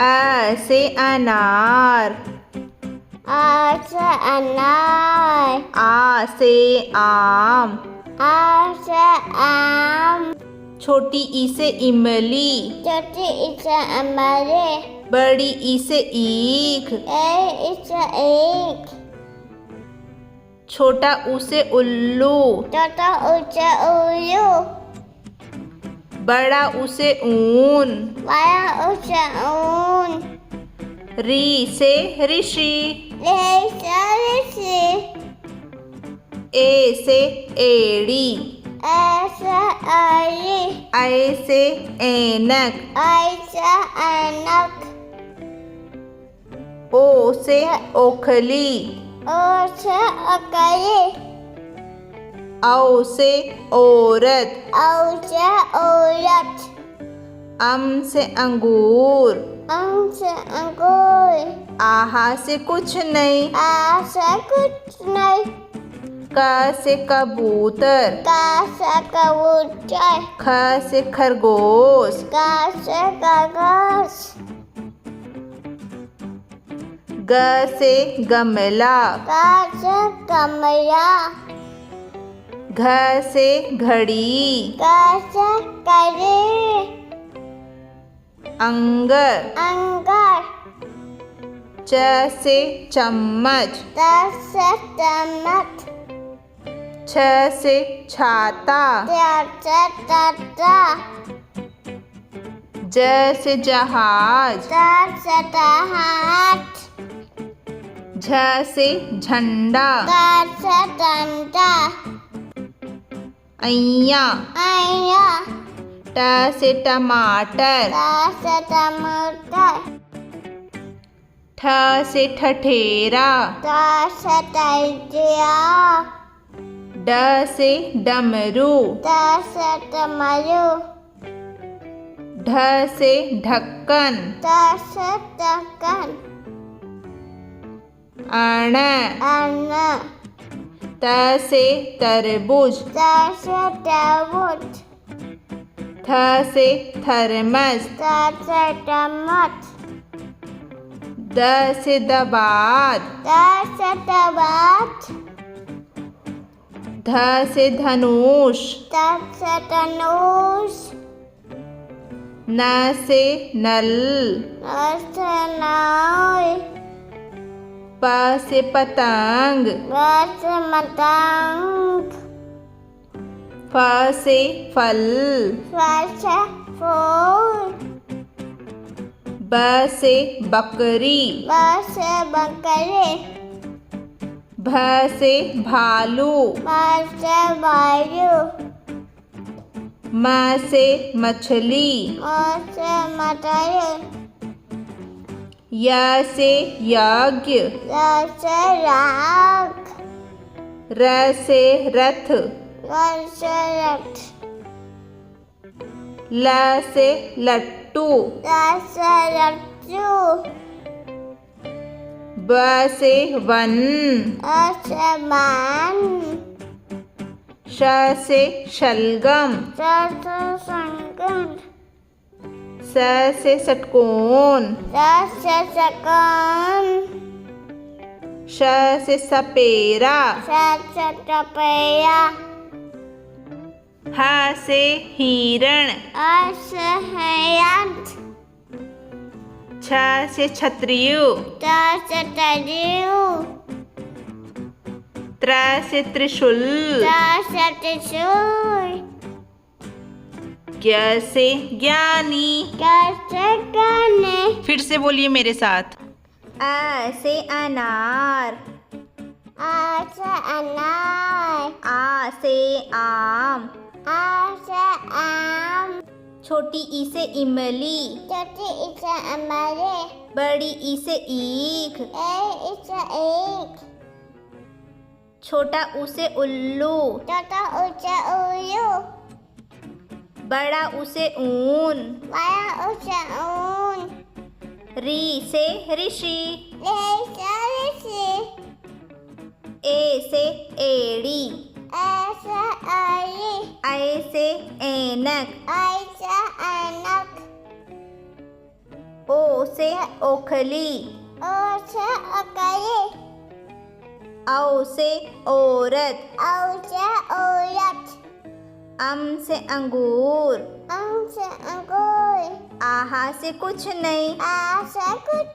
आ से अनार, आ से अनार, आ से आम, आ से आम, छोटी ई से इमली, छोटी ई से अमले, बड़ी ई से ईख, ए ई से एक, छोटा ऊ से उल्लू, छोटा ऊ से उल्लू, बड़ा ऊ से ऊन, बड़ा ऊ से ऊन, री से ऋषि, ले से ऋषि, ए से एड़ी, ए से आली, ऐ से ऐनक, आई से ऐनक, ओ से ओखली, ओ से अकली, औ से औरत, औ से औरत, अम से अंगूर, अंग से अंगूर, आहा से कुछ नहीं, आ से कुछ नहीं, क से कबूतर, का से कबूतर, ख से खरगोश, का से कागज, ग से गमला, का से कमरा, घ से घड़ी, का से करी, अंग, अंगर, च से चम्मच, त से चम्मच, छ से छाता, त से तता, ज से जहाज, त से जहाज, झ से झंडा, त से डंडा, ऐया, आया, ट से टमाटर, त से टमाटर, ठ से ठठेरा, त से तैजिया, ड से डमरू, त से डमरू, ढ से ढक्कन, त से ढक्कन, अण, अन्न, त से तरबूज, त से तरबूज, थ से थर्मस, त से चम्मच, द से दबात, त से दबात, ध से धनुष, त से धनुष, न से नल, न से नाव, प से पतंग, ग से मतंग, फ से फल, फ से फूल, ब से बकरी, ब से बकरी, भ से भालू, ब से वायु, म से मछली, म से मछली, य से यज्ञ, र से राग, र से रथ, र से रथ, ल से लट्टू, र से लट्टू, ब से वन, अ से वन, श से शलगम, स से संगम, स से षटकोण, स से सकम, श से सपेरा, स से टपैया, ह से हिरण, अ से हयंत, छ से छतरियु, त से तरियु, त्र से त्रिशूल, त से त्रिशूल, ज्ञ से ज्ञानी। क से गाने, फिर से बोलिए मेरे साथ। आ से अनार, आ से अनार, आ से आम, आ से आम, छोटी ई से इमली, छोटी ई से अमले, बड़ी ई से ईख, ए ई से एक, छोटा ऊ से उल्लू, छोटा ऊ से उल्लू, बड़ा ऊ से ऊन, बड़ा ऊ से ऊन, री से ऋषि, ले से ऋषि, ए से एड़ी, ए से आली, ऐ से ऐनक, आई से ऐनक, ओ से ओखली, ओ से ओखली, औ से औरत, औ से औरत, अम से अंगूर, अम से अंगूर, आहा से कुछ नहीं, आ से कुछ